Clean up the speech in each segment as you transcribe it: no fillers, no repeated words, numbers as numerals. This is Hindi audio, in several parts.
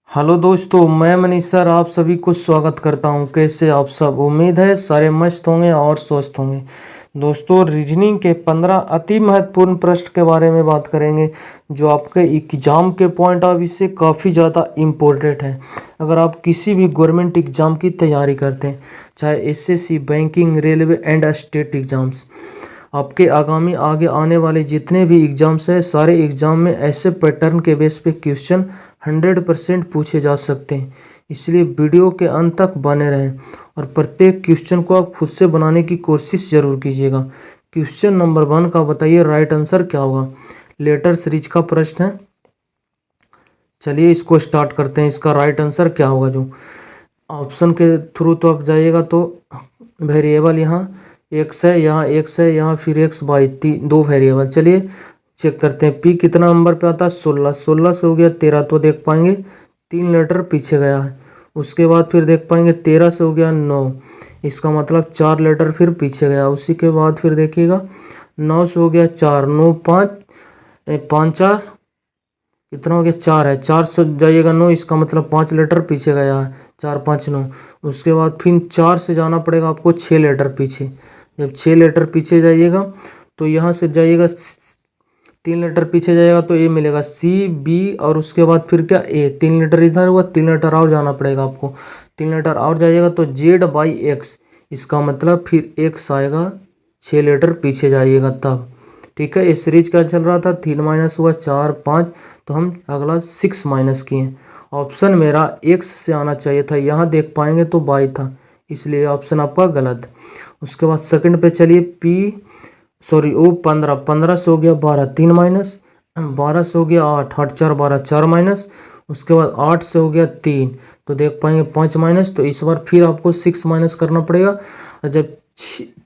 हेलो दोस्तों, मैं मनीष सर आप सभी को स्वागत करता हूं। कैसे आप सब? उम्मीद है सारे मस्त होंगे और स्वस्थ होंगे। दोस्तों, रीजनिंग के 15 अति महत्वपूर्ण प्रश्न के बारे में बात करेंगे जो आपके एग्जाम के पॉइंट ऑफ व्यू से काफ़ी ज़्यादा इम्पोर्टेंट है। अगर आप किसी भी गवर्नमेंट एग्जाम की तैयारी करते हैं, चाहे SSC, banking, railway and state exams, आपके आगे आने वाले जितने भी एग्जाम्स हैं, सारे एग्जाम में ऐसे पैटर्न के बेस पे क्वेश्चन 100% पूछे जा सकते हैं। इसलिए वीडियो के अंत तक बने रहें और प्रत्येक क्वेश्चन को आप खुद से बनाने की कोशिश जरूर कीजिएगा। क्वेश्चन नंबर 1 का बताइए राइट आंसर क्या होगा। लेटर सीरीज का प्रश्न है। चलिए इसको स्टार्ट करते हैं। इसका राइट आंसर क्या होगा? जो ऑप्शन के थ्रू तो आप जाइएगा तो वेरिएबल यहाँ एक्स है, यहाँ एक्स है, यहाँ फिर एक्स बाई दो वेरिएबल। चलिए चेक करते हैं। पी कितना नंबर पे आता है? 16। 16 से हो गया 13 तो देख पाएंगे 3 लेटर पीछे गया है। उसके बाद फिर देख पाएंगे 13 से हो गया 9, इसका मतलब 4 लेटर फिर पीछे गया। उसी के बाद फिर देखिएगा 9 से हो गया 4, 9 5 5 4 कितना हो गया? 4 है। 4 से जाइएगा 9, इसका मतलब 5 लेटर पीछे गया है। 4 5 9। उसके बाद फिर 4 से जाना पड़ेगा आपको 6 लेटर पीछे। जब 6 लेटर पीछे जाइएगा तो यहाँ से जाइएगा 3 लेटर पीछे जाएगा तो ए मिलेगा, सी बी और उसके बाद फिर क्या? ए। 3 लेटर इधर हुआ, 3 लेटर और जाना पड़ेगा आपको। 3 लेटर और जाइएगा तो जेड बाई एक्स, इसका मतलब फिर एक्स आएगा 6 लेटर पीछे जाइएगा तब। ठीक है। ये सीरीज क्या चल रहा था? 3 माइनस हुआ 4 5, तो हम अगला 6 माइनस किए। ऑप्शन मेरा एक्स से आना चाहिए था, यहाँ देख पाएंगे तो बाई था, इसलिए ऑप्शन आपका गलत। उसके बाद सेकंड पे चलिए। पी सॉरी ओ 15, 15 से हो गया 12, 3 माइनस, 12 से हो गया 8, 8 4 12, 4 माइनस। उसके बाद 8 से हो गया 3 तो देख पाएंगे 5 माइनस। तो इस बार फिर आपको 6 माइनस करना पड़ेगा। और जब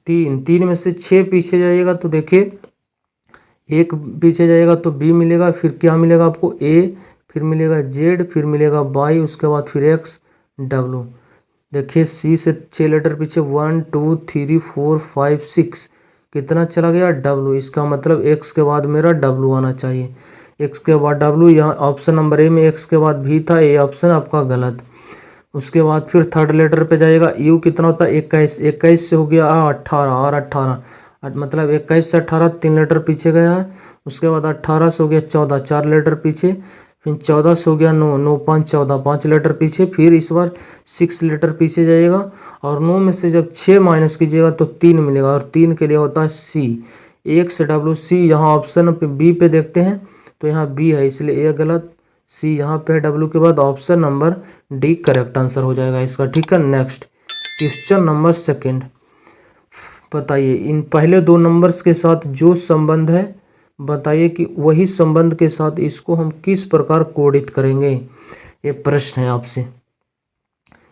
3 में से 6 पीछे जाइएगा तो देखिए 1 पीछे जाएगा तो बी मिलेगा, फिर क्या मिलेगा आपको? ए, फिर मिलेगा जेड, फिर मिलेगा वाई, उसके बाद फिर एक्स डब्लू। देखिए सी से 6 लेटर पीछे 1 2 3 4 5 6, कितना चला गया? डब्लू। इसका मतलब एक्स के बाद मेरा डब्लू आना चाहिए। एक्स के बाद डब्लू, यहाँ ऑप्शन नंबर ए में एक्स के बाद भी था, ए ऑप्शन आपका गलत। उसके बाद फिर थर्ड लेटर पे जाएगा। यू कितना होता है? 21। 21 से हो गया 18 और 18, मतलब 21 से 18 3 लेटर पीछे गया है। उसके बाद 18 से हो गया 14, 4 लेटर पीछे। फिर 14 से हो गया 9, 9 5 14, 5 लेटर पीछे। फिर इस बार 6 लेटर पीछे जाइएगा और 9 में से जब 6 माइनस कीजिएगा तो 3 मिलेगा, और 3 के लिए होता है सी, एक्स डब्ल्यू सी। यहाँ ऑप्शन पे बी पे देखते हैं तो यहाँ बी है, इसलिए ए गलत, सी यहाँ पे है, डब्ल्यू के बाद option number D correct answer हो जाएगा इसका। ठीक है। नेक्स्ट क्वेश्चन नंबर सेकेंड, बताइए इन पहले 2 नंबर्स के साथ जो संबंध है, बताइए कि वही संबंध के साथ इसको हम किस प्रकार कोडित करेंगे। ये प्रश्न है आपसे।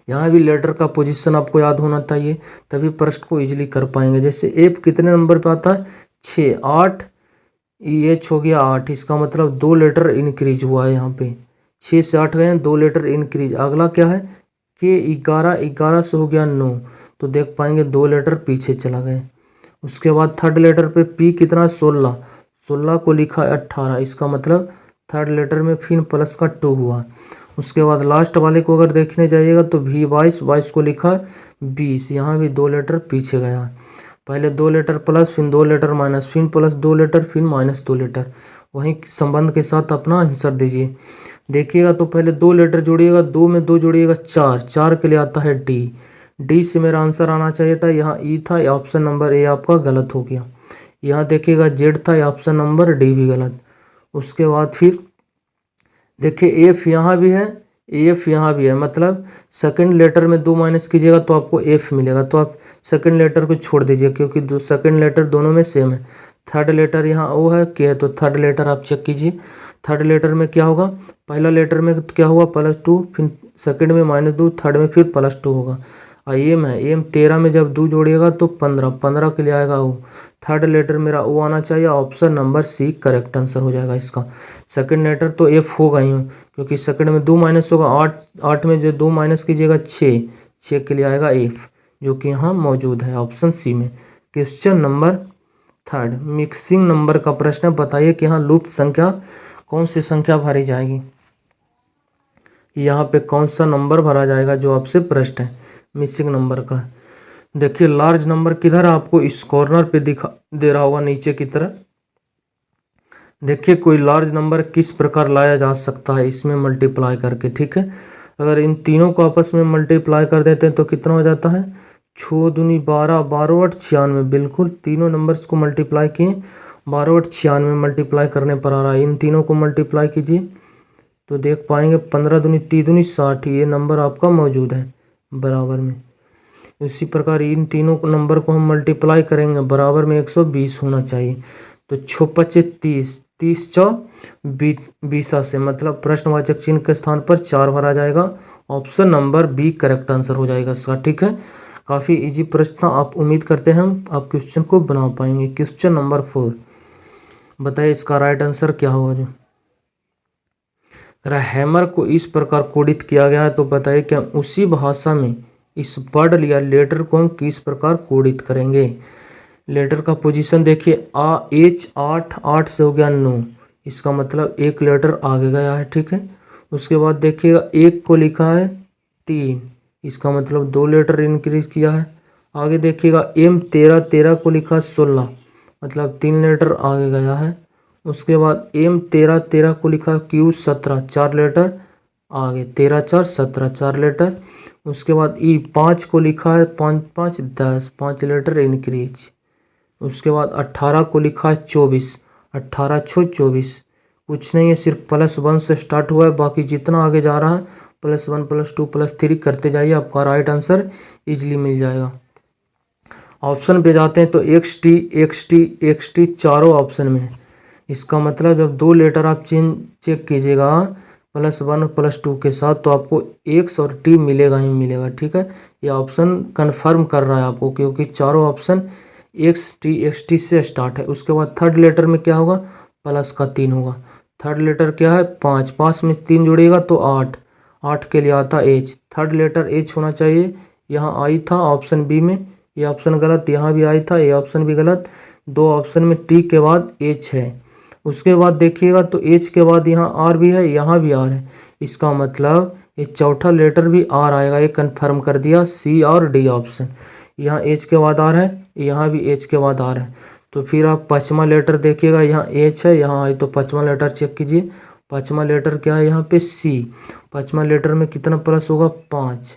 यहाँ भी लेटर का पोजीशन आपको याद होना चाहिए, तभी प्रश्न को इजीली कर पाएंगे। जैसे एफ कितने नंबर पे आता है? 6, 8, एच हो गया 8, इसका मतलब 2 लेटर इंक्रीज हुआ है। यहाँ पे 6 से 8 गए, 2 लेटर इंक्रीज। अगला क्या है? के 11, 11 से हो गया 9 तो देख पाएंगे 2 लेटर पीछे चला गए। उसके बाद थर्ड लेटर पे पी कितना? 16, 16 को लिखा 18, इसका मतलब थर्ड लेटर में फिर प्लस का 2 हुआ। उसके बाद लास्ट वाले को अगर देखने जाइएगा तो भी 22, 22 को लिखा 20, यहाँ भी 2 लेटर पीछे गया। पहले 2 लेटर प्लस, फिर 2 लेटर माइनस, फिर प्लस 2 लेटर, फिर माइनस 2 लेटर। वहीं संबंध के साथ अपना आंसर दीजिए। देखिएगा तो पहले 2 लेटर जोड़िएगा, 2 में 2 जोड़िएगा 4, 4 के लिए आता है डी। डी से मेरा आंसर आना चाहिए था, यहाँ ई था, ऑप्शन नंबर ए आपका गलत हो गया। यहाँ देखिएगा जेड था, ऑप्शन नंबर डी भी गलत। उसके बाद फिर देखिए एफ यहाँ भी है, एफ यहाँ भी है, मतलब सेकंड लेटर में 2 माइनस कीजिएगा तो आपको एफ मिलेगा। तो आप सेकंड लेटर को छोड़ दीजिए क्योंकि सेकंड लेटर दोनों में सेम है। थर्ड लेटर यहाँ ओ है, के है, तो थर्ड लेटर आप चेक कीजिए। थर्ड लेटर में क्या होगा? पहला लेटर में क्या हुआ? +2, फिर सेकंड में -2, थर्ड में फिर +2 होगा। और एम है, एम 13 में जब 2 जोड़िएगा तो 15, 15 के लिए आएगा ओ। थर्ड लेटर मेरा ओ आना चाहिए, option number C correct answer हो जाएगा इसका। सेकंड लेटर तो एफ होगा ही, क्योंकि सेकंड में 2 माइनस होगा, 8, 8 में जो 2 माइनस कीजिएगा 6, 6 के लिए आएगा एफ, जो कि यहाँ मौजूद है ऑप्शन सी में। Question number third, mixing number का प्रश्न है। बताइए कि यहाँ लुप्त संख्या कौन सी संख्या भरी जाएगी। यहाँ पे कौन सा नंबर भरा जाएगा जो आपसे प्रश्न है मिसिंग नंबर का। देखिए लार्ज नंबर किधर आपको इस कॉर्नर पे दिखा दे रहा होगा नीचे की तरफ। देखिए कोई लार्ज नंबर किस प्रकार लाया जा सकता है इसमें मल्टीप्लाई करके, ठीक है। अगर इन तीनों को आपस में मल्टीप्लाई कर देते हैं तो कितना हो जाता है, 6 दूनी 12, 12 8 96। बिल्कुल तीनों नंबर्स को मल्टीप्लाई किए, 12 8 96 मल्टीप्लाई करने पर आ रहा है। इन तीनों को मल्टीप्लाई कीजिए तो देख पाएंगे 15 दूनी 3 दूनी 60, ये नंबर आपका मौजूद है बराबर में। इसी प्रकार इन तीनों नंबर को हम मल्टीप्लाई करेंगे, बराबर में 120 होना चाहिए। तो 6 पच्चे 30, 30 चौ 20 से मतलब प्रश्नवाचक चिन्ह के स्थान पर 4 भरा जाएगा। Option number B correct answer हो जाएगा इसका, ठीक है। काफ़ी इजी प्रश्न था, आप उम्मीद करते हैं हम आप क्वेश्चन को बना पाएंगे। क्वेश्चन नंबर 4 बताइए इसका राइट आंसर क्या होगा। जो हैमर को इस प्रकार कोडित किया गया है तो बताइए क्या उसी भाषा में इस वर्ड या लेटर को हम किस प्रकार कोडित करेंगे। लेटर का पोजीशन देखिए, H 8, 8 से हो गया 9, इसका मतलब एक लेटर आगे गया है, ठीक है। उसके बाद देखिएगा एक को लिखा है 3, इसका मतलब 2 लेटर इंक्रीज किया है। आगे देखिएगा M 13, 13 को लिखा है 16, मतलब 3 लेटर आगे गया है। उसके बाद M 13, 13 को लिखा Q 17, 4 लेटर आगे, 13 4 17, 4 लेटर। उसके बाद E 5 को लिखा है 5 5 10, 5 लेटर इंक्रीज। उसके बाद 18 को लिखा है 24, 18 6 24, कुछ नहीं है सिर्फ +1 से स्टार्ट हुआ है, बाकी जितना आगे जा रहा है +1 +2 +3 करते जाइए, आपका राइट आंसर इजीली मिल जाएगा। ऑप्शन पे जाते हैं तो XT XT XT चारों ऑप्शन में है। इसका मतलब जब 2 लेटर आप चेक कीजिएगा +1 +2 के साथ तो आपको X और T मिलेगा ही मिलेगा, ठीक है। ये ऑप्शन कन्फर्म कर रहा है आपको क्योंकि चारों ऑप्शन XT XT से स्टार्ट है। उसके बाद थर्ड लेटर में क्या होगा, प्लस का 3 होगा। थर्ड लेटर क्या है 5, 5 में 3 जोड़िएगा तो 8, 8 के लिए आता H। थर्ड लेटर H होना चाहिए, यहाँ आई था ऑप्शन बी में, ये ऑप्शन गलत, यहाँ भी आई था, ये ऑप्शन भी गलत। 2 ऑप्शन में T के बाद H है। उसके बाद देखिएगा तो H के बाद यहाँ R भी है, यहाँ भी R है, इसका मतलब ये चौथा लेटर भी R आएगा, ये कन्फर्म कर दिया C और D ऑप्शन। यहाँ H के बाद R है, यहाँ भी H के बाद R है। तो फिर आप पाँचवा लेटर देखिएगा, यहाँ H है, यहाँ आई तो पाँचवा लेटर चेक कीजिए। पाँचवा लेटर क्या है यहाँ पे C। पाँचवा लेटर में कितना प्लस होगा 5,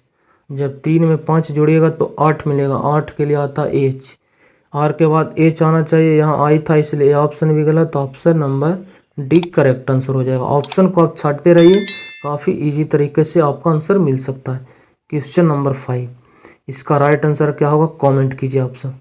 जब 3 में 5 जोड़िएगा तो 8 मिलेगा, 8 के लिए आता H। R के बाद H आना चाहिए, यहाँ आई था इसलिए ऑप्शन भी गलत, option number D correct answer हो जाएगा। ऑप्शन को आप छांटते रहिए, काफ़ी इजी तरीके से आपका आंसर मिल सकता है। क्वेश्चन नंबर 5 इसका राइट आंसर क्या होगा कमेंट कीजिए आप सब।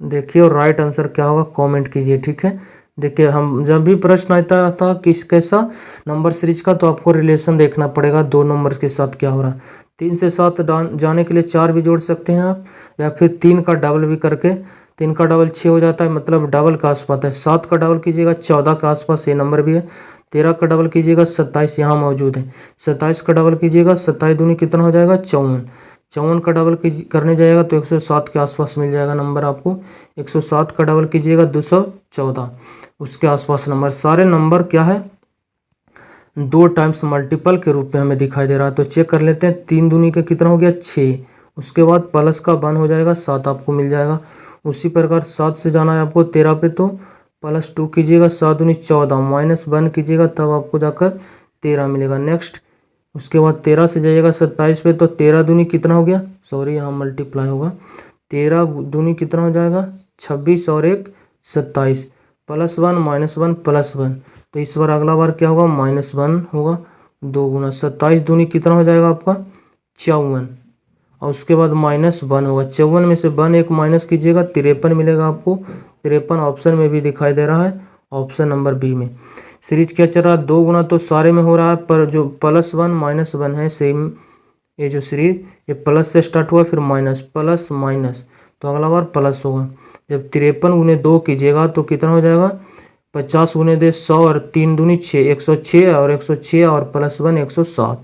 देखिए और राइट आंसर क्या होगा कमेंट कीजिए, ठीक है। देखिए हम जब भी प्रश्न आता था किस कैसा नंबर सीरीज का तो आपको रिलेशन देखना पड़ेगा 2 नंबर्स के साथ क्या हो रहा है। 3 से 7 जाने के लिए 4 भी जोड़ सकते हैं आप, या फिर 3 का डबल भी करके, 3 का डबल 6 हो जाता है, मतलब डबल का आसपास है। 7 का डबल कीजिएगा 14 के आसपास ये नंबर भी है। 13 का डबल कीजिएगा 27 यहाँ मौजूद है। 27 का डबल कीजिएगा 27 दूनी कितना हो जाएगा 54। 54 का डबल करने जाएगा तो 107 के आसपास मिल जाएगा नंबर आपको। 107 का डबल कीजिएगा 214, उसके आसपास नंबर। सारे नंबर क्या है 2 टाइम्स मल्टीपल के रूप में हमें दिखाई दे रहा है। तो चेक कर लेते हैं, 3 दूनी का कितना हो गया 6, उसके बाद प्लस का 1 हो जाएगा 7 आपको मिल जाएगा। उसी प्रकार 7 से जाना है आपको 13 पे तो +2 कीजिएगा, 7 दूनी 14 -1 कीजिएगा तब आपको जाकर 13 मिलेगा। नेक्स्ट उसके बाद 13 से जाइएगा 27 पे तो 13 दूनी कितना हो गया, सॉरी यहाँ मल्टीप्लाई होगा, 13 दूनी कितना हो जाएगा 26 और 1 27, +1 -1 +1। तो इस बार अगला बार क्या होगा -1 होगा, 2 गुना 27 दूनी कितना हो जाएगा आपका 54, और उसके बाद -1 होगा। 54 में से 1 एक माइनस कीजिएगा 53 मिलेगा आपको। 53 ऑप्शन में भी दिखाई दे रहा है, ऑप्शन नंबर बी में। सीरीज क्या चल रहा है 2 गुना तो सारे में हो रहा है, पर जो +1 -1 है सेम, ये जो सीरीज ये प्लस से स्टार्ट हुआ फिर माइनस प्लस माइनस, तो अगला बार प्लस होगा। जब 53 गुने 2 कीजिएगा तो कितना हो जाएगा 50 गुने 2 100 और 3 दूनी 6, 106 और 106 और +1 107।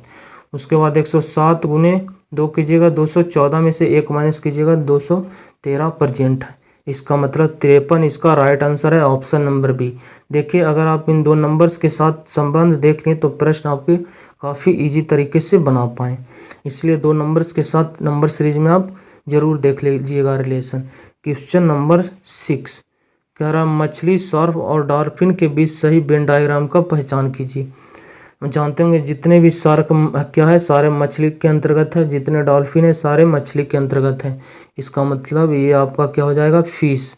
उसके बाद 107 गुने 2 कीजिएगा 214 में से 1 माइनस कीजिएगा 213 प्रेजेंट है। इसका मतलब 53 इसका राइट आंसर है ऑप्शन नंबर बी। देखिए अगर आप इन दो नंबर्स के साथ संबंध देख लें तो प्रश्न आपके काफ़ी इजी तरीके से बना पाएँ, इसलिए दो नंबर्स के साथ नंबर सीरीज में आप जरूर देख लीजिएगा रिलेशन। क्वेश्चन नंबर 6 कह रहा मछली, शार्क और डॉल्फिन के बीच सही वेन डायग्राम का पहचान कीजिए। जानते होंगे जितने भी शार्क क्या है सारे मछली के अंतर्गत है, जितने डॉल्फिन है सारे मछली के अंतर्गत है। इसका मतलब ये आपका क्या हो जाएगा, फिश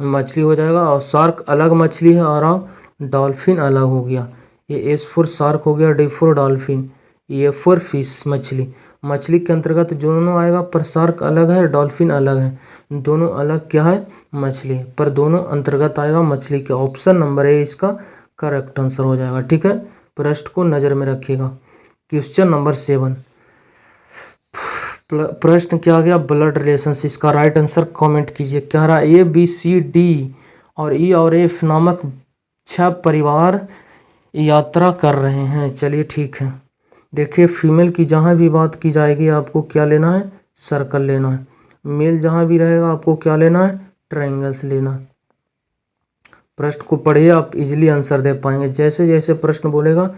मछली हो जाएगा, और शार्क अलग मछली है और डॉल्फिन अलग हो गया। ये एस फॉर शार्क हो गया, डी फॉर डॉल्फिन, ये फॉर फिश मछली। मछली के अंतर्गत दोनों आएगा, पर शार्क अलग है डॉल्फिन अलग है, दोनों अलग क्या है मछली, पर दोनों अंतर्गत आएगा मछली के। ऑप्शन नंबर ए इसका करेक्ट आंसर हो जाएगा। ठीक है, प्रश्न को नज़र में रखिएगा। क्वेश्चन नंबर 7 प्रश्न क्या आ गया, ब्लड रिलेशंस। इसका राइट आंसर कमेंट कीजिए। क्या रहा, ए बी सी डी और ई और एफ नामक 6 परिवार यात्रा कर रहे हैं। चलिए ठीक है, देखिए फीमेल की जहाँ भी बात की जाएगी आपको क्या लेना है, सर्कल लेना है। मेल जहाँ भी रहेगा आपको क्या लेना है, ट्रायंगल्स लेना है। प्रश्न को पढ़िए, आप इजीली आंसर दे पाएंगे। जैसे जैसे प्रश्न बोलेगा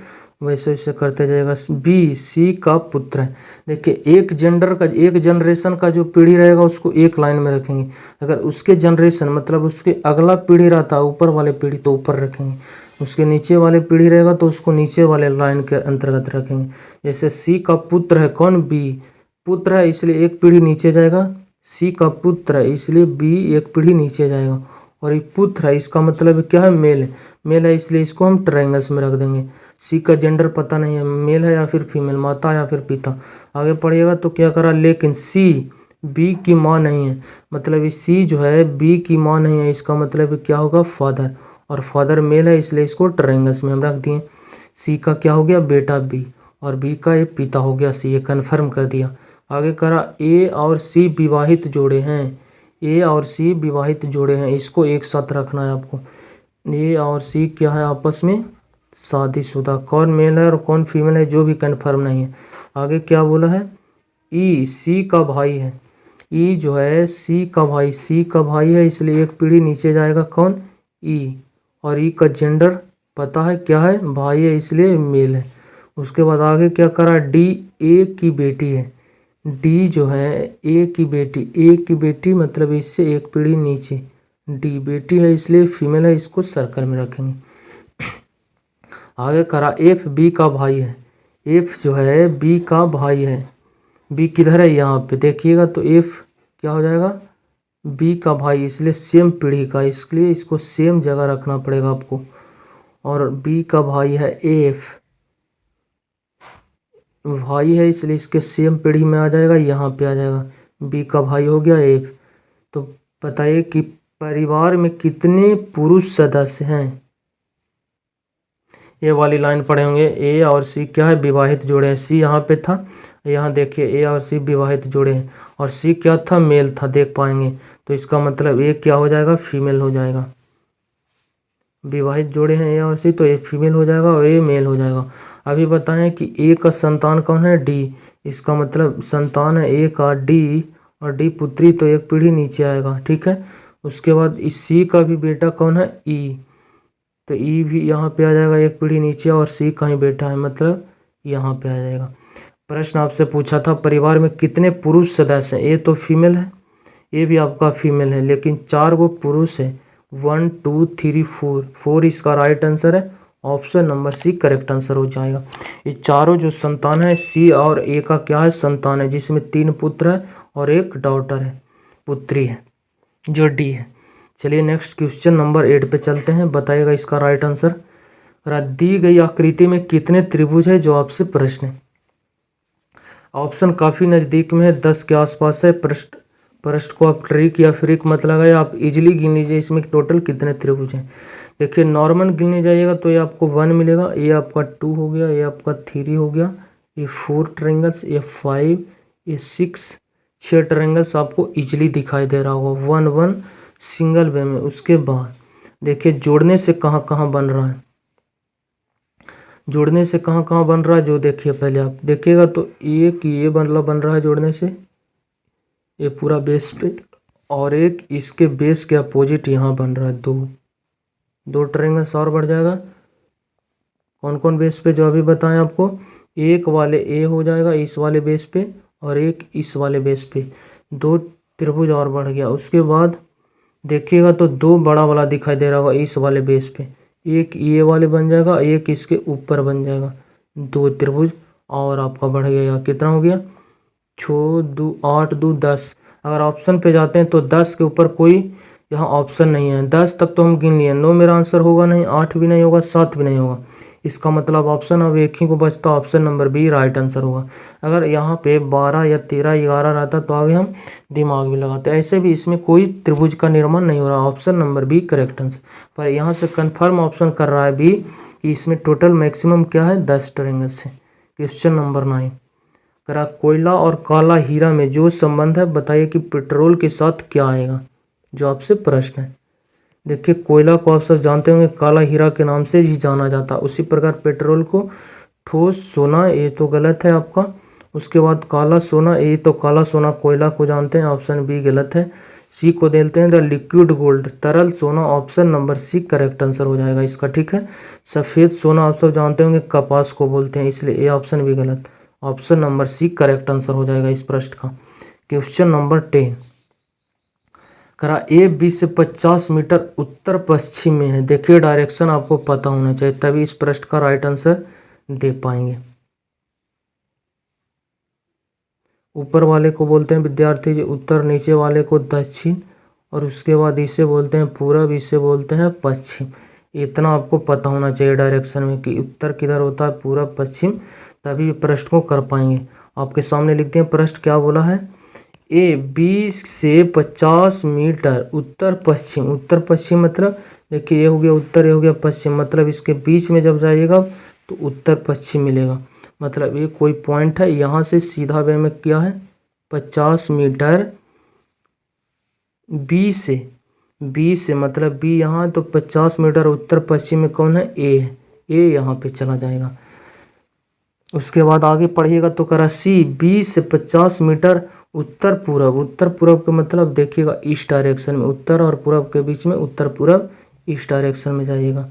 वैसे वैसे करते जाएगा। बी सी का पुत्र है। देखिए एक जेंडर का, एक जनरेशन का जो पीढ़ी रहेगा उसको एक लाइन में रखेंगे। अगर उसके जनरेशन मतलब उसके अगला पीढ़ी रहता है ऊपर वाले पीढ़ी तो ऊपर रखेंगे, उसके नीचे वाले पीढ़ी रहेगा तो उसको नीचे वाले लाइन के अंतर्गत रखेंगे। जैसे सी का पुत्र है कौन, बी पुत्र है इसलिए एक पीढ़ी नीचे जाएगा। सी का पुत्र है इसलिए बी एक पीढ़ी नीचे जाएगा। और ये पुत्र है इसका मतलब क्या है, मेल है, मेल है इसलिए इसको हम ट्रायंगल्स में रख देंगे। सी का जेंडर पता नहीं है, मेल है या फिर फीमेल, माता या फिर पिता। आगे पढ़िएगा तो क्या करा, लेकिन सी बी की माँ नहीं है, मतलब सी जो है बी की माँ नहीं है, इसका मतलब क्या होगा, फादर, और फादर मेल है इसलिए इसको ट्रायंगल्स में हम रख दिए। सी का क्या हो गया, बेटा बी, और बी का ये पिता हो गया सी, ये कन्फर्म कर दिया। आगे करा, ए और सी विवाहित जोड़े हैं। ए और सी विवाहित जोड़े हैं, इसको एक साथ रखना है आपको। ए और सी क्या है, आपस में शादीशुदा। कौन मेल है और कौन फीमेल है जो भी कन्फर्म नहीं है। आगे क्या बोला है, ई सी का भाई है। ई जो है सी का भाई, सी का भाई है इसलिए एक पीढ़ी नीचे जाएगा कौन, ई, और ई का जेंडर पता है क्या है, भाई है इसलिए मेल है। उसके बाद आगे क्या करा, डी ए की बेटी है। डी जो है ए की बेटी, ए की बेटी मतलब इससे एक पीढ़ी नीचे, डी बेटी है इसलिए फीमेल है, इसको सर्कल में रखेंगे। आगे करा, एफ बी का भाई है। एफ जो है बी का भाई है, बी किधर है यहाँ पे देखिएगा तो एफ क्या हो जाएगा, बी का भाई इसलिए सेम पीढ़ी का, इसलिए इसको सेम जगह रखना पड़ेगा आपको। और बी का भाई है एफ, भाई है इसलिए इसके सेम पीढ़ी में आ जाएगा, यहाँ पे आ जाएगा। बी का भाई हो गया एफ। तो बताइए कि परिवार में कितने पुरुष सदस्य हैं। ये वाली लाइन पढ़े होंगे, ए और सी क्या है, विवाहित जोड़े हैं। सी यहाँ पे था, यहाँ देखिए ए और सी विवाहित जोड़े हैं, और सी क्या था, मेल था, देख पाएंगे। तो इसका मतलब ए क्या हो जाएगा, फीमेल हो जाएगा। विवाहित जोड़े हैं ए और सी तो ए फीमेल हो जाएगा और ए मेल हो जाएगा। अभी बताएं कि ए का संतान कौन है, डी, इसका मतलब संतान है ए का डी, और डी पुत्री तो एक पीढ़ी नीचे आएगा। ठीक है, उसके बाद इस सी का भी बेटा कौन है, ई, तो ई भी यहाँ पे आ जाएगा एक पीढ़ी नीचे, और सी कहीं बेटा है मतलब यहाँ पे आ जाएगा। प्रश्न आपसे पूछा था परिवार में कितने पुरुष सदस्य हैं, ए तो फीमेल है, ए भी आपका फीमेल है, लेकिन 4 गो पुरुष है, 1 2 3 4, 4 इसका राइट आंसर है। Option number C correct answer हो जाएगा। ये चारों जो संतान है, सी और ए का क्या है, संतान है, जिसमें 3 पुत्र है और एक डॉटर है, पुत्री है, जो डी है। चलिए नेक्स्ट क्वेश्चन नंबर 8 पे चलते हैं, बताइएगा इसका राइट आंसर। दी गई आकृति में कितने त्रिभुज है, जो आपसे प्रश्न है। ऑप्शन काफ़ी नज़दीक में है, 10 के आसपास है। प्रश्न को आप ट्रिक या फ्रिक मत लगाए, आप इजीली गिन लीजिए इसमें टोटल कितने त्रिभुज हैं। देखिए नॉर्मल गिनने जाइएगा तो ये आपको 1 मिलेगा, ये आपका 2 हो गया, ये आपका 3 हो गया, ये 4 ट्रायंगल्स, ये 5, ये 6 ट्रायंगल्स आपको इजीली दिखाई दे रहा होगा 1 1 सिंगल वे में। उसके बाद देखिए जोड़ने से कहाँ कहाँ बन रहा है, जोड़ने से कहाँ कहाँ बन रहा है, जो देखिए पहले आप देखिएगा तो एक ये बन रहा है जोड़ने से, ये पूरा बेस पे, और एक इसके बेस के अपोजिट यहाँ बन रहा है। दो ट्रायंगल्स और बढ़ जाएगा। कौन कौन बेस पे, जो अभी बताएं आपको, एक वाले ए हो जाएगा इस वाले बेस पे, और एक इस वाले बेस पे, दो त्रिभुज और बढ़ गया। उसके बाद देखिएगा तो दो बड़ा वाला दिखाई दे रहा होगा इस वाले बेस पे, एक ये वाले बन जाएगा, एक इसके ऊपर बन जाएगा, दो त्रिभुज और आपका बढ़ गया। कितना हो गया, 6 2 8 2 10। अगर ऑप्शन पे जाते हैं तो 10 के ऊपर कोई यहाँ ऑप्शन नहीं है। 10 तक तो हम गिन लिए, 9 मेरा आंसर होगा नहीं, 8 भी नहीं होगा, 7 भी नहीं होगा। इसका मतलब ऑप्शन अब एक ही को बचता, option number B right answer होगा। अगर यहाँ पे 12 या 13 11 रहता तो आगे हम दिमाग भी लगाते। ऐसे भी इसमें कोई त्रिभुज का निर्माण नहीं हो रहा, option number B correct answer. पर यहाँ से कन्फर्म ऑप्शन कर रहा है बी कि इसमें टोटल मैक्सिमम क्या है, 10 ट्रायंगल्स है। क्वेश्चन नंबर 9, करा कोयला और काला हीरा में जो संबंध है बताइए कि पेट्रोल के साथ क्या आएगा, जो आपसे प्रश्न है। देखिए कोयला को आप सब जानते होंगे काला हीरा के नाम से ही जाना जाता है, उसी प्रकार पेट्रोल को ठोस सोना, ये तो गलत है आपका। उसके बाद काला सोना, ये तो काला सोना कोयला को जानते हैं, ऑप्शन बी गलत है। सी को देते हैं द लिक्विड गोल्ड, तरल सोना, option number C correct answer हो जाएगा इसका, ठीक है। सफ़ेद सोना आप सब जानते होंगे कपास को बोलते हैं, इसलिए ये ऑप्शन भी गलत, option number C correct answer हो जाएगा इस प्रश्न का। क्वेश्चन नंबर 10, करा ए बी से 50 मीटर उत्तर पश्चिम में है। देखिए डायरेक्शन आपको पता होना चाहिए तभी इस प्रश्न का राइट आंसर दे पाएंगे। ऊपर वाले को बोलते हैं विद्यार्थी जी उत्तर, नीचे वाले को दक्षिण, और उसके बाद इसे बोलते हैं पूरब, इसे बोलते हैं पश्चिम। इतना आपको पता होना चाहिए डायरेक्शन में कि उत्तर किधर होता है, पूरब पश्चिम, तभी प्रश्न को कर पाएंगे। आपके सामने लिखते हैं प्रश्न क्या बोला है, ए 20 से 50 मीटर उत्तर पश्चिम। उत्तर पश्चिम मतलब देखिए ये हो गया उत्तर, ये हो गया पश्चिम, मतलब इसके बीच में जब जाइएगा तो उत्तर पश्चिम मिलेगा। मतलब ये कोई पॉइंट है, यहाँ से सीधा वे में क्या है 50 मीटर, बी से मतलब बी यहाँ, तो 50 मीटर उत्तर पश्चिम में कौन है, ए है, ए यहाँ पे चला जाएगा। उसके बाद आगे पढ़िएगा तो करा सी 20 से 50 मीटर उत्तर पूरब। उत्तर पूरब का मतलब देखिएगा ईस्ट डायरेक्शन में, उत्तर और पूरब के बीच में उत्तर पूरब ईस्ट डायरेक्शन में जाइएगा।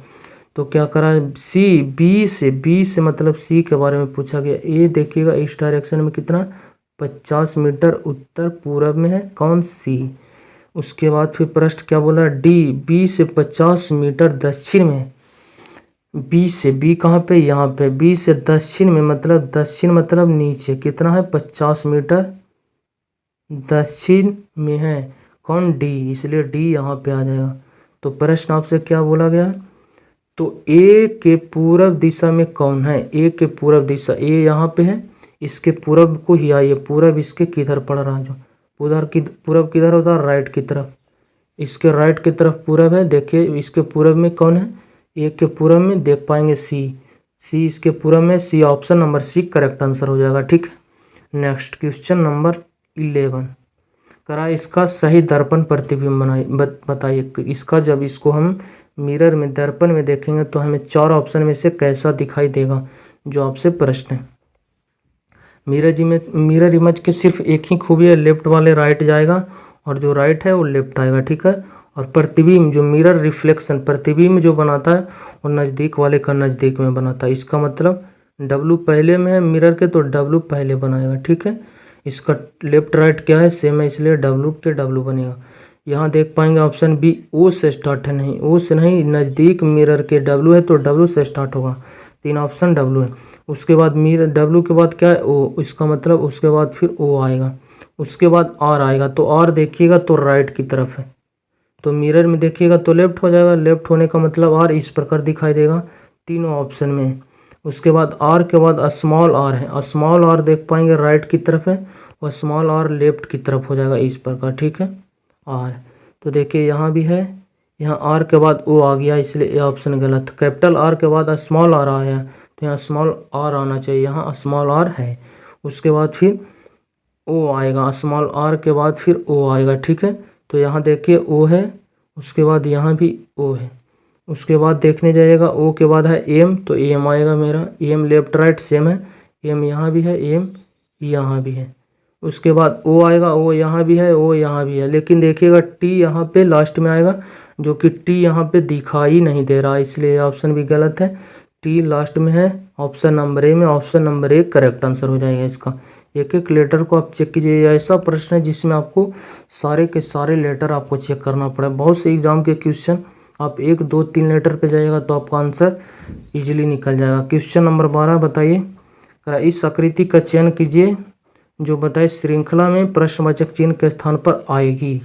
तो क्या करा सी, बी से मतलब सी के बारे में पूछा गया। ए देखिएगा ईस्ट डायरेक्शन में कितना 50 मीटर उत्तर पूरब में है, कौन सी। उसके बाद फिर प्रश्न क्या बोला, डी बी से 50 मीटर दक्षिण में। बी से, बी कहाँ पे, यहाँ पे, बी से दक्षिण में मतलब दक्षिण मतलब नीचे, कितना है 50 मीटर दक्षिण में है, कौन, डी, इसलिए डी यहाँ पे आ जाएगा। तो प्रश्न आपसे क्या बोला गया, तो ए के पूरब दिशा में कौन है, ए के पूरब दिशा, ए यहाँ पे है, इसके पूरब को ही आइए, पूरब इसके किधर पड़ रहा है, जो उधर की पूरब किधर होता है, राइट की तरफ, इसके राइट की तरफ पूरब है। देखिए इसके पूरब में कौन है, ए के पूरब में देख पाएंगे सी, इसके पूरब में C, option number C correct answer हो जाएगा, ठीक है। नेक्स्ट क्वेश्चन नंबर 11, करा इसका सही दर्पण प्रतिबिंब बताइए। इसका जब इसको हम मिरर में दर्पण में देखेंगे तो हमें 4 ऑप्शन में से कैसा दिखाई देगा, जो आपसे प्रश्न है। मिरर इमेज के सिर्फ एक ही खूबी है, लेफ्ट वाले राइट जाएगा और जो राइट है वो लेफ्ट आएगा, ठीक है। और प्रतिबिंब जो मिरर रिफ्लेक्शन प्रतिबिंब जो बनाता है वो नज़दीक वाले का नज़दीक में बनाता है। इसका मतलब W पहले में है मिरर के तो W पहले बनाएगा, ठीक है। इसका लेफ्ट राइट क्या है सेम है, इसलिए W के W बनेगा। यहाँ देख पाएंगे ऑप्शन बी ओ से स्टार्ट है, नहीं ओ से नहीं, नज़दीक मिरर के W है तो W से स्टार्ट होगा, 3 ऑप्शन W है। उसके बाद मिरर W के बाद क्या है ओ, इसका मतलब उसके बाद फिर O आएगा, उसके बाद R आएगा, तो R देखिएगा तो राइट की तरफ है, तो मिरर में देखिएगा तो लेफ्ट हो जाएगा, लेफ्ट होने का मतलब R इस प्रकार दिखाई देगा तीनों ऑप्शन में। उसके बाद R के बाद स्मॉल r है, स्मॉल r देख पाएंगे राइट की तरफ है और स्मॉल r लेफ्ट की तरफ हो जाएगा इस प्रकार, ठीक है। R तो देखिए यहाँ भी है, यहाँ R के बाद O आ गया, इसलिए ये ऑप्शन गलत। कैपिटल R के बाद स्मॉल r आया तो यहाँ स्मॉल r आना चाहिए, यहाँ स्मॉल r है। उसके बाद फिर O आएगा, स्मॉल r के बाद फिर O आएगा, ठीक है। तो यहाँ देखिए O है, उसके बाद यहाँ भी O है। उसके बाद देखने जाइएगा O के बाद है M, तो M आएगा मेरा, M लेफ्ट राइट सेम है, M यहाँ भी है, M यहाँ भी है। उसके बाद ओ आएगा, ओ यहाँ भी है, ओ यहाँ भी है, लेकिन देखिएगा टी यहाँ पे लास्ट में आएगा, जो कि टी यहाँ पे दिखाई नहीं दे रहा, इसलिए ऑप्शन भी गलत है। टी लास्ट में है ऑप्शन नंबर ए में, option number A correct answer हो जाएगा इसका। एक एक लेटर को आप चेक कीजिए, ऐसा प्रश्न है जिसमें आपको सारे के सारे लेटर आपको चेक करना पड़े। बहुत से एग्जाम के क्वेश्चन आप 1 2 3 लेटर पे जाएगा तो आपका आंसर इजीली निकल जाएगा। क्वेश्चन नंबर 12 बताइए, इस आकृति का चयन कीजिए जो बताए श्रृंखला में प्रश्नवाचक चिन्ह के स्थान पर आएगी।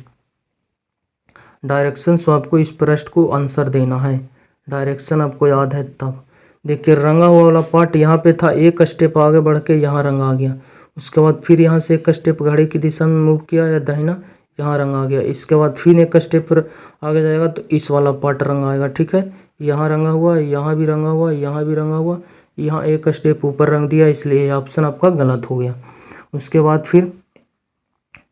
डायरेक्शन से आपको इस प्रश्न को आंसर देना है, डायरेक्शन आपको याद है तब। देखिए रंगा हुआ वाला पार्ट यहाँ पे था, एक स्टेप आगे बढ़ के यहाँ रंग आ गया, उसके बाद फिर यहाँ से एक स्टेप घड़ी की दिशा में मूव किया या दाहिना, यहाँ रंग आ गया, इसके बाद फिर एक स्टेप आगे जाएगा तो इस वाला पार्ट रंग आएगा। ठीक है, यहाँ रंगा हुआ, यहाँ भी रंगा हुआ, यहाँ भी रंगा हुआ, यहाँ एक स्टेप ऊपर रंग दिया, इसलिए ये ऑप्शन आपका गलत हो गया। उसके बाद फिर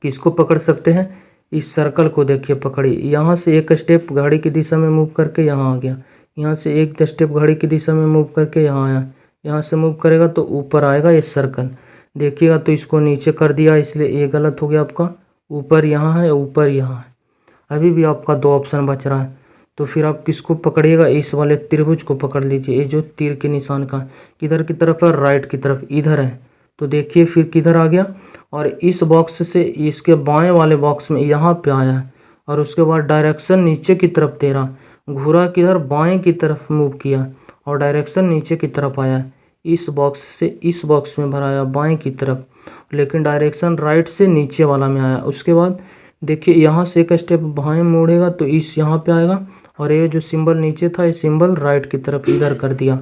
किसको पकड़ सकते हैं, इस सर्कल को देखिए पकड़िए, यहाँ से एक स्टेप घड़ी की दिशा में मूव करके यहाँ आ गया, यहाँ से एक स्टेप घड़ी की दिशा में मूव करके यहाँ आया, यहाँ से मूव करेगा तो ऊपर आएगा ये सर्कल। देखिएगा तो इसको नीचे कर दिया, इसलिए ये गलत हो गया आपका। ऊपर यहाँ है, ऊपर यहाँ है, अभी भी आपका 2 ऑप्शन बच रहा है। तो फिर आप किसको पकड़िएगा, इस वाले त्रिभुज को पकड़ लीजिए, ये जो तीर के निशान का किधर की तरफ है, राइट की तरफ, इधर है। तो देखिए फिर किधर आ गया, और इस बॉक्स से इसके बाएं वाले बॉक्स में यहाँ पे आया है, और उसके बाद डायरेक्शन नीचे की तरफ दे रहा, घूरा किधर, बाएं की तरफ मूव किया और डायरेक्शन नीचे की तरफ आया है। इस बॉक्स से इस बॉक्स में भराया बाएं की तरफ, लेकिन डायरेक्शन राइट से नीचे वाला में आया। उसके बाद देखिए यहाँ से एक स्टेप बाएं मोड़ेगा तो इस यहाँ पे आएगा, और ये जो सिंबल नीचे था ये सिंबल राइट की तरफ इधर कर दिया।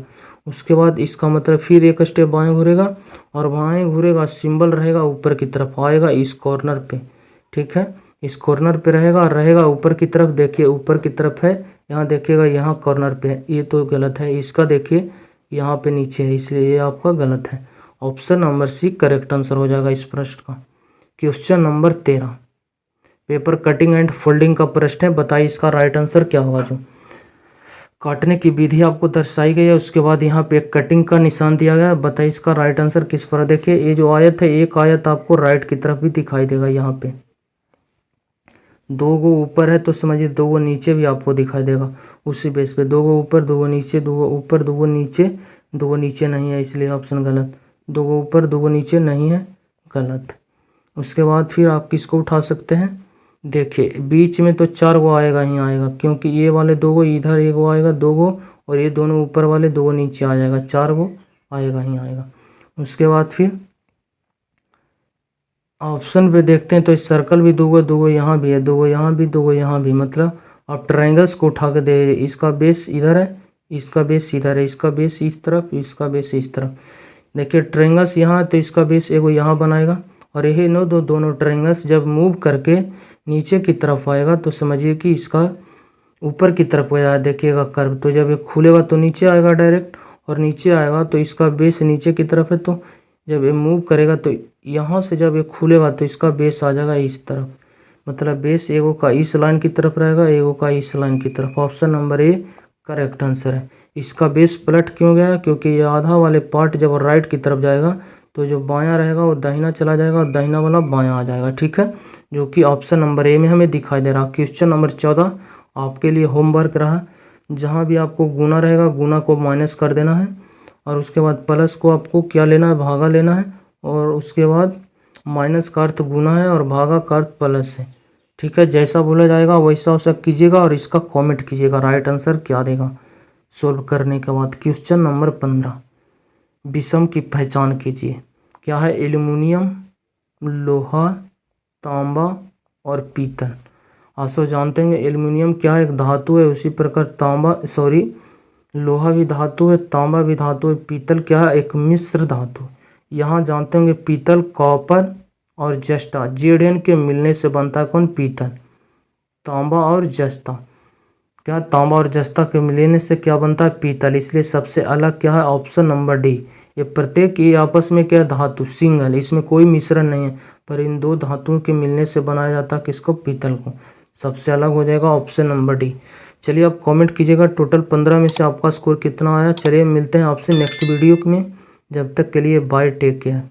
उसके बाद इसका मतलब फिर एक स्टेप बाएं घूरेगा, और बाएं घूरेगा सिंबल रहेगा ऊपर की तरफ, आएगा इस कॉर्नर पे। ठीक है, इस कॉर्नर पे रहेगा ऊपर की तरफ। देखिए ऊपर की तरफ है, यहाँ देखिएगा यहाँ कॉर्नर पे है, ये तो गलत है। इसका देखिए यहाँ पे नीचे है, इसलिए ये आपका गलत है। Option number C correct answer हो जाएगा इस प्रश्न का। Question number 13, paper cutting and folding का प्रश्न है, बताइए इसका राइट आंसर क्या होगा। जो काटने की विधि आपको दर्शाई गई है, उसके बाद यहाँ पे एक कटिंग का निशान दिया गया है, बताइए इसका राइट आंसर किस पर। देखिए ये जो आयत है, एक आयत आपको राइट की तरफ भी दिखाई देगा, यहाँ पे 2 गो ऊपर है तो समझिए 2 गो नीचे भी आपको दिखाई देगा, उसी बेस पे 2 गो ऊपर 2 गो नीचे, 2 गो ऊपर 2 गो नीचे, 2 गो नीचे नहीं है, इसलिए ऑप्शन गलत। 2 गो ऊपर 2 गो नीचे नहीं है, गलत। उसके बाद फिर आप किसको उठा सकते हैं, देखिए बीच में तो 4 गो आएगा ही आएगा, क्योंकि ये वाले 2 गो इधर, 1 गो आएगा 2 गो, और ये दोनों ऊपर वाले 2 गो नीचे आ जाएगा, 4 गो आएगा ही आएगा। उसके बाद फिर ऑप्शन पे देखते हैं तो इस सर्कल भी 2 गो यहाँ भी है, 2 गो यहाँ भी, 2 गो यहाँ भी, मतलब आप ट्रायंगल्स को उठा के दे, इसका बेस इधर है, इसका बेस इधर है, इसका बेस इस तरफ, इसका बेस इस तरफ। देखिए ट्रायंगल्स यहाँ तो इसका बेस एगो यहाँ बनाएगा, और यही दोनों ट्रायंगल्स जब मूव करके नीचे की तरफ आएगा तो समझिए कि इसका ऊपर की तरफ गया। देखिएगा कर्व, तो जब ये खुलेगा तो नीचे आएगा डायरेक्ट, और नीचे आएगा तो इसका बेस नीचे की तरफ है, तो जब ये मूव करेगा तो यहाँ से जब ये खुलेगा तो इसका बेस आ जाएगा इस तरफ, मतलब बेस एगो का इस लाइन की तरफ रहेगा, एगो का इस लाइन की तरफ। Option number A correct answer है। इसका बेस पलट क्यों गया, क्योंकि ये आधा वाले पार्ट जब राइट की तरफ जाएगा तो जो बायां रहेगा वो दाहिना चला जाएगा, और दाहिना वाला बायां आ जाएगा। ठीक है, जो कि ऑप्शन नंबर ए में हमें दिखाई दे रहा। क्वेश्चन नंबर 14 आपके लिए होमवर्क रहा, जहाँ भी आपको गुना रहेगा गुना को माइनस कर देना है, और उसके बाद प्लस को आपको क्या लेना है, भागा लेना है, और उसके बाद माइनस का अर्थ गुना है और भागा का अर्थ प्लस है। ठीक है, जैसा बोला जाएगा वैसा वैसा कीजिएगा, और इसका कमेंट कीजिएगा राइट आंसर क्या देगा सोल्व करने के बाद। क्वेश्चन नंबर 15, विषम की पहचान कीजिए। क्या है, एल्युमिनियम, लोहा, तांबा और पीतल। आप सब जानते हैं एल्युमिनियम क्या है, एक धातु है, उसी प्रकार लोहा भी धातु है, तांबा भी धातु है, पीतल क्या है, एक मिश्र धातु। यहाँ जानते होंगे पीतल कॉपर और जस्ता, जेड के मिलने से बनता है कौन, पीतल। तांबा और जस्ता, क्या तांबा और जस्ता के मिलने से क्या बनता है, पीतल, इसलिए सबसे अलग क्या है, ऑप्शन नंबर डी। ये प्रत्येक ये आपस में क्या धातु सिंगल, इसमें कोई मिश्रण नहीं है, पर इन 2 धातुओं के मिलने से बनाया जाता है किसको, पीतल को। सबसे अलग हो जाएगा ऑप्शन नंबर डी। चलिए आप कमेंट कीजिएगा टोटल 15 में से आपका स्कोर कितना आया। चलिए मिलते हैं आपसे नेक्स्ट वीडियो में, जब तक के लिए बाय, टेक केयर।